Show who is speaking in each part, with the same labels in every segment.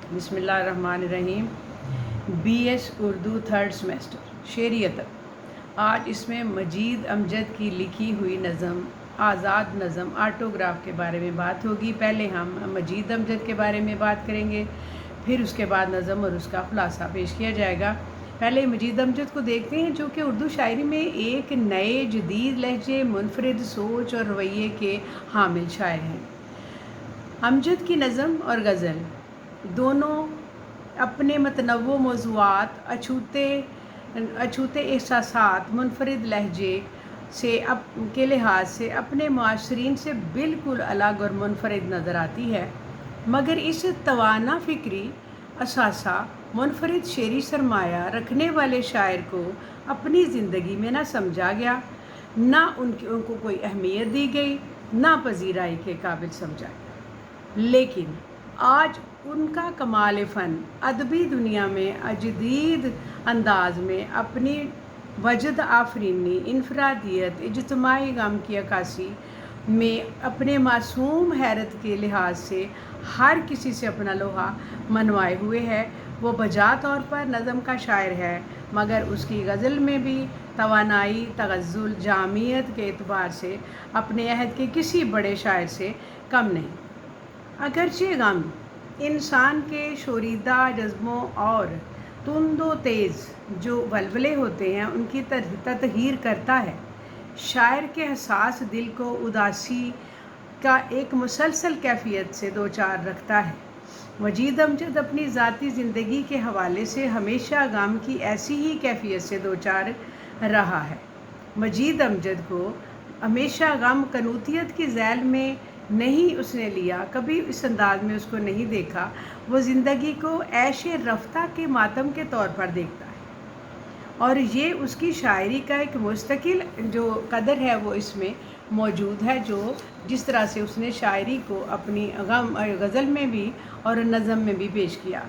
Speaker 1: बिस्मिल्लाहिर्रहमानिर्रहीम। BS Urdu third semester शेरियत। आज इसमें मजीद अमजद की लिखी हुई नज़म आज़ाद नज़म आटोग्राफ के बारे में बात होगी। पहले हम मजीद अमजद के बारे में बात करेंगे, फिर उसके बाद नज़म और उसका खुलासा पेश किया जाएगा। पहले मजीद अमजद को देखते हैं, जो कि उर्दू शायरी में एक नए जदीद लहजे, मुनफरिद सोच और रवैये के हामिल शायर हैं। अमजद की नज़म और गज़ल दोनों अपने मतनव्वो मौज़ूआत, अछूते एहसासात, मुनफरिद लहजे से के लिहाज से अपने मुआशरीन से बिल्कुल अलग और मुनफरिद नज़र आती है। मगर इस तवाना फ़िक्री असासा मुनफरिद शेरी सरमाया रखने वाले शायर को अपनी ज़िंदगी में ना समझा गया, ना उनको कोई अहमियत दी गई, ना पजीराई के काबिल समझा गया। लेकिन आज उनका कमाल फ़न अदबी दुनिया में अजदीद अंदाज में अपनी वजद आफरीनी, इनफरादियत, इज्तिमाई गम की अक्कासी में अपने मासूम हैरत के लिहाज से हर किसी से अपना लोहा मनवाए हुए है। वो बजा तौर पर नज़म का शायर है, मगर उसकी गज़ल में भी तवानाई, तगज़्ज़ुल, जामियत के एतबार से अपने अहद के किसी बड़े शायर से कम नहीं। अगरचे गम इंसान के शोरीदा जज्बों और तुंदो तेज़ जो वलवले होते हैं उनकी ततहीर करता है, शायर के हसास दिल को उदासी का एक मुसलसल कैफियत से दो चार रखता है। मजीद अमजद अपनी ज़ाती ज़िंदगी के हवाले से हमेशा गम की ऐसी ही कैफियत से दो चार रहा है। मजीद अमजद को हमेशा गम कनूतियत की ज़ैल में नहीं उसने लिया, कभी इस अंदाज में उसको नहीं देखा। वो ज़िंदगी को ऐशे रफ्ता के मातम के तौर पर देखता है, और ये उसकी शायरी का एक मुस्तकिल जो कदर है वो इसमें मौजूद है, जो जिस तरह से उसने शायरी को अपनी गज़ल में भी और नज़म में भी पेश किया।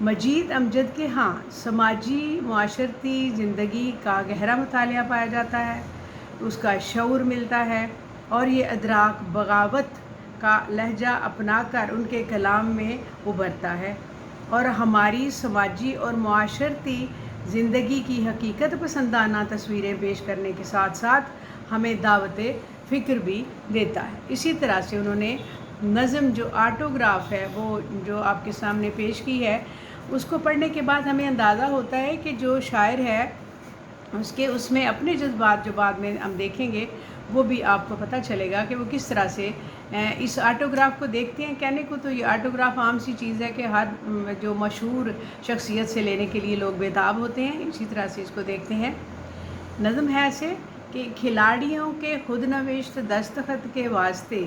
Speaker 1: मजीद अमजद के समाजी मुआशरती ज़िंदगी का गहरा मुतालिया पाया जाता है, उसका शऊर मिलता है, और ये अदराक बगावत का लहजा अपनाकर उनके कलाम में उभरता है, और हमारी समाजी और मुआशरती ज़िंदगी की हकीकत पसंदाना तस्वीरें पेश करने के साथ साथ हमें दावत फ़िक्र भी देता है। इसी तरह से उन्होंने नज़म जो आटोग्राफ है वो जो आपके सामने पेश की है, उसको पढ़ने के बाद हमें अंदाज़ा होता है कि जो शायर है उसमें अपने जज्बात जो बाद में हम देखेंगे वो भी आपको पता चलेगा कि वो किस तरह से इस आटोग्राफ को देखते हैं। कहने को तो ये आटोग्राफ आम सी चीज़ है कि हर जो मशहूर शख्सियत से लेने के लिए लोग बेताब होते हैं, इसी तरह से इसको देखते हैं। नज़म है ऐसे कि खिलाड़ियों के खुद नवेश्त दस्तखत के वास्ते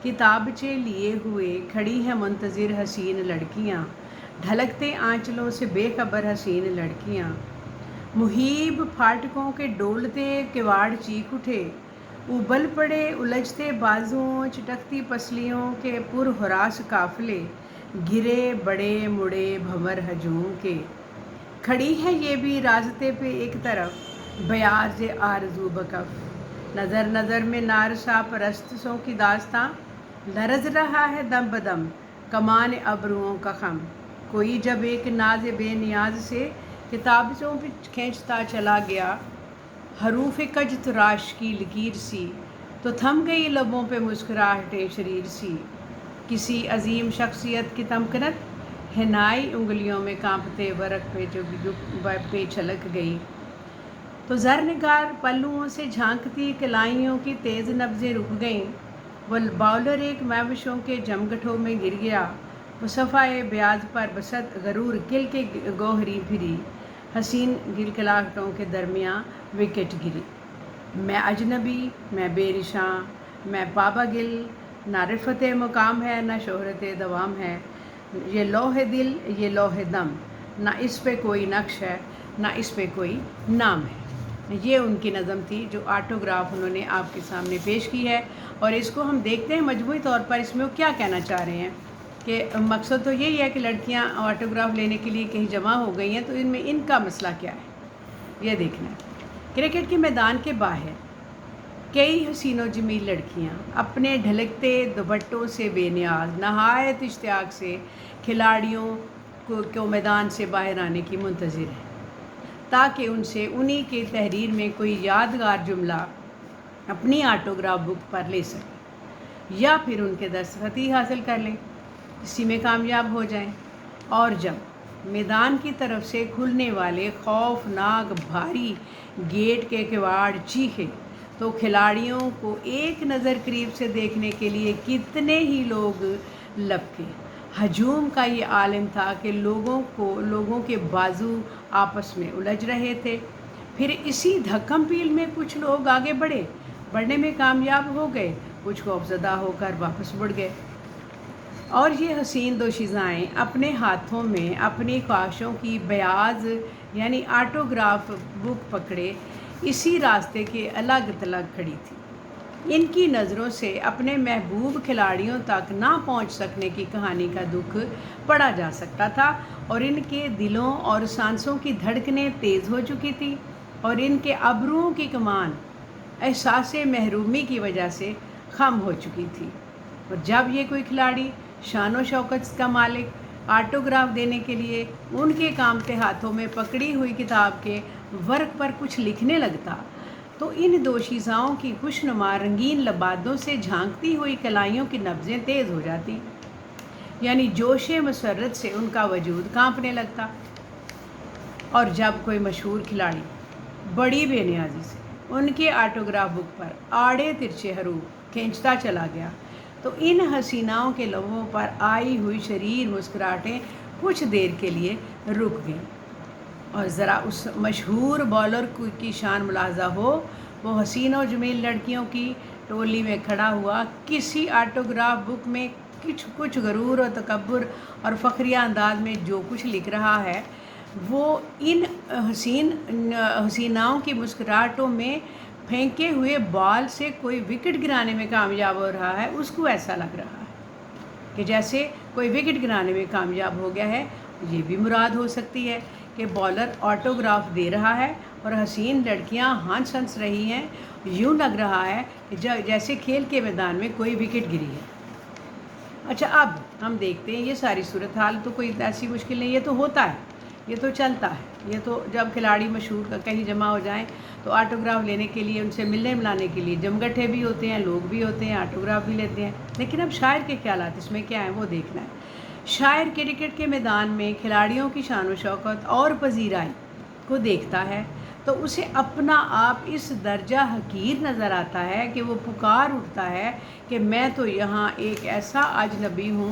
Speaker 1: किताबचे लिए हुए खड़ी हैं मुंतज़िर हसीन लड़कियाँ, ढलकते आंचलों से बेखबर हसीन लड़कियाँ। मुहीब फाटकों के डोलते किवाड़ चीख उठे, उबल पड़े उलझते बाजुओं, चटकती पसलियों के पुरहरास काफिले, गिरे बड़े मुड़े भंवर हजूम के। खड़ी है ये भी रास्ते पे एक तरफ बयाज आरज़ू बकफ, नज़र नज़र में नारसा परस्तों की दास्तां, लरज रहा है दम बदम कमान अबरुओं का खम। कोई जब एक नाज बेनियाज से किताबों पे खींचता चला गया, हरूफ कज तराश की लकीर सी, तो थम गई लबों पे मुस्कुराहटे शरीर सी। किसी अजीम शख्सियत की तमकनत हिनाई उंगलियों में कांपते वरक पे जो पे छलक गई, तो ज़रनिगार पल्लुओं से झांकती कलाइयों की तेज़ नब्ज़ें रुक गईं। वो बाउलर एक महविशों के जमगठों में गिर गया, वो सफ़ाए ब्याज पर बसत गरूर किल के गोहरी फिरी, हसीन गिलगलाहटों के दरमियाँ विकेट गिरी। मैं अजनबी, मैं बेरिशां, मैं पाबागिल, ना रिफ़त मुकाम है ना शोहरत दवाम है, ये लोहे दिल ये लोहे दम, ना इस पे कोई नक्श है ना इस पे कोई नाम है। ये उनकी नज़म थी जो आटोग्राफ उन्होंने आपके सामने पेश की है, और इसको हम देखते हैं मजमूई तौर पर इसमें वो क्या कहना चाह रहे हैं कि मकसद तो यही है कि लड़कियां ऑटोग्राफ लेने के लिए कहीं जमा हो गई हैं, तो इनमें इनका मसला क्या है ये देखना है। क्रिकेट के मैदान के बाहर कई हसीनो जमील लड़कियां अपने ढलकते दुपट्टों से बेनियाज नहायत इश्तियाक से खिलाड़ियों को मैदान से बाहर आने की मुंतज़िर है, ताकि उनसे उन्हीं के तहरीर में कोई यादगार जुमला अपनी ऑटोग्राफ बुक पर ले सकें या फिर उनके दस्तखत ही हासिल कर लें, इसी में कामयाब हो जाएं। और जब मैदान की तरफ से खुलने वाले खौफनाक भारी गेट के किवाड़ चीखे तो खिलाड़ियों को एक नज़र करीब से देखने के लिए कितने ही लोग लपके। हजूम का ये आलम था कि लोगों के बाजू आपस में उलझ रहे थे। फिर इसी धक्कम पील में कुछ लोग आगे बढ़ने में कामयाब हो गए, कुछ खौफज़दा होकर वापस मुड़ गए। और ये हसीन दोशीज़ाएँ अपने हाथों में अपनी ख्वाहिशों की बयाज यानी ऑटोग्राफ बुक पकड़े इसी रास्ते के अलग थलग खड़ी थी। इनकी नज़रों से अपने महबूब खिलाड़ियों तक ना पहुंच सकने की कहानी का दुख पढ़ा जा सकता था, और इनके दिलों और सांसों की धड़कनें तेज़ हो चुकी थी, और इनके अबरुओं की कमान एहसास महरूमी की वजह से खम हो चुकी थी। और जब ये कोई खिलाड़ी शान शौकत का मालिक ऑटोग्राफ देने के लिए उनके कामते हाथों में पकड़ी हुई किताब के वर्क पर कुछ लिखने लगता, तो इन दोशीज़ाओं की खुशनुमा रंगीन लबादों से झांकती हुई कलाइयों की नब्ज़ें तेज़ हो जाती, यानी जोश मसरत से उनका वजूद कांपने लगता। और जब कोई मशहूर खिलाड़ी बड़ी बेनियाजी से उनके ऑटोग्राफ बुक पर आड़े तिरछे हरूफ खींचता चला गया, तो इन हसीनाओं के लबों पर आई हुई शरीर मुस्कुराहटें कुछ देर के लिए रुक गईं, और ज़रा उस मशहूर बॉलर की शान मुलाहजा हो, वो हसीन और जमील लड़कियों की टोली में खड़ा हुआ किसी ऑटोग्राफ बुक में कुछ गरूर और तकब्बुर और फ़खरिया अंदाज में जो कुछ लिख रहा है, वो इन हसीनाओं की मुस्कुराहटों में फेंके हुए बॉल से कोई विकेट गिराने में कामयाब हो रहा है, उसको ऐसा लग रहा है कि जैसे कोई विकेट गिराने में कामयाब हो गया है। ये भी मुराद हो सकती है कि बॉलर ऑटोग्राफ दे रहा है और हसीन लड़कियां हंस हंस रही हैं, यूँ लग रहा है कि जैसे खेल के मैदान में कोई विकेट गिरी है। अच्छा, अब हम देखते हैं ये सारी सूरत हाल तो कोई ऐसी मुश्किल नहीं, ये तो होता है, ये तो चलता है। ये तो जब खिलाड़ी मशहूर का कहीं जमा हो जाएं तो ऑटोग्राफ लेने के लिए, उनसे मिलने मिलाने के लिए जमगठे भी होते हैं, लोग भी होते हैं, ऑटोग्राफ भी लेते हैं। लेकिन अब शायर के ख्यालात इसमें क्या है वो देखना है। शायर क्रिकेट के मैदान में खिलाड़ियों की शान व शौकत और पजीराई को देखता है तो उसे अपना आप इस दर्जा हकीर नज़र आता है कि वो पुकार उठता है कि मैं तो यहाँ एक ऐसा अजनबी हूँ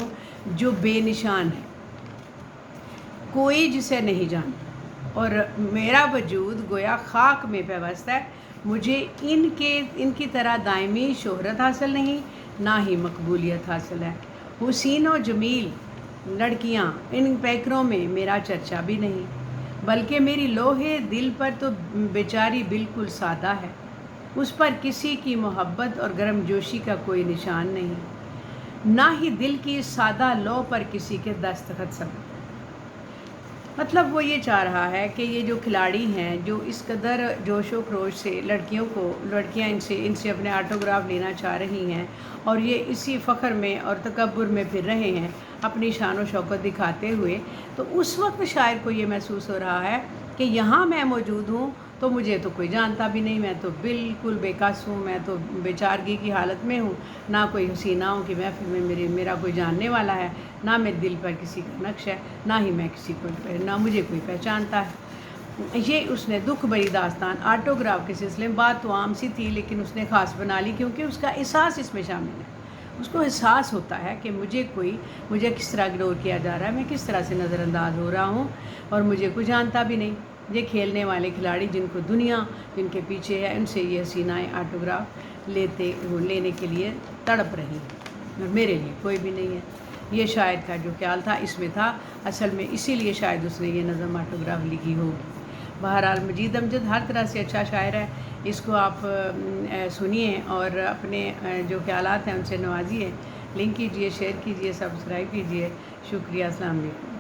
Speaker 1: जो बेनिशान है, कोई जिसे नहीं जानता, और मेरा वजूद गोया खाक में पेवस्त है। मुझे इनकी तरह दायमी शोहरत हासिल नहीं, ना ही मकबूलियत हासिल है। हुसीन और जमील लड़कियां इन पैकरों में मेरा चर्चा भी नहीं, बल्कि मेरी लोहे दिल पर तो बेचारी बिल्कुल सादा है, उस पर किसी की मोहब्बत और गर्मजोशी का कोई निशान नहीं, ना ही दिल की सादा लौह पर किसी के दस्तखत सब। मतलब वो ये चाह रहा है कि ये जो खिलाड़ी हैं जो इस कदर जोशो खरोश से लड़कियां इनसे अपने ऑटोग्राफ लेना चाह रही हैं, और ये इसी फ़ख्र में और तकब्बुर में फिर रहे हैं अपनी शान व शौकत दिखाते हुए, तो उस वक्त शायर को ये महसूस हो रहा है कि यहाँ मैं मौजूद हूँ तो मुझे तो कोई जानता भी नहीं, मैं तो बिल्कुल बेकस हूँ, मैं तो बेचारगी की हालत में हूँ, ना कोई हसीनाओं की महफिल में मेरा कोई जानने वाला है, ना मेरे दिल पर किसी का नक्श है, ना ही मैं ना मुझे कोई पहचानता है। ये उसने दुख भरी दास्तान ऑटोग्राफ के सिलसिले में, बात तो आम सी थी लेकिन उसने ख़ास बना ली क्योंकि उसका एहसास इसमें शामिल है। उसको एहसास होता है कि मुझे किस तरह इग्नोर किया जा रहा है, मैं किस तरह से नज़रअंदाज हो रहा हूँ, और मुझे कोई जानता भी नहीं। ये खेलने वाले खिलाड़ी जिनको दुनिया जिनके पीछे है, उनसे ये हसीनाएँ ऑटोग्राफ लेने के लिए तड़प रही हैं, और मेरे लिए कोई भी नहीं है। ये शायर का जो ख्याल था इसमें था असल में, इसीलिए शायद उसने ये नज़म ऑटोग्राफ लिखी होगी। बहरहाल मजीद अमजद हर तरह से अच्छा शायर है, इसको आप सुनिए और अपने जो ख्यालात हैं उनसे नवाजिए। लिंक कीजिए, शेयर कीजिए, सब्सक्राइब कीजिए। शुक्रिया, अस्सलाम वालेकुम।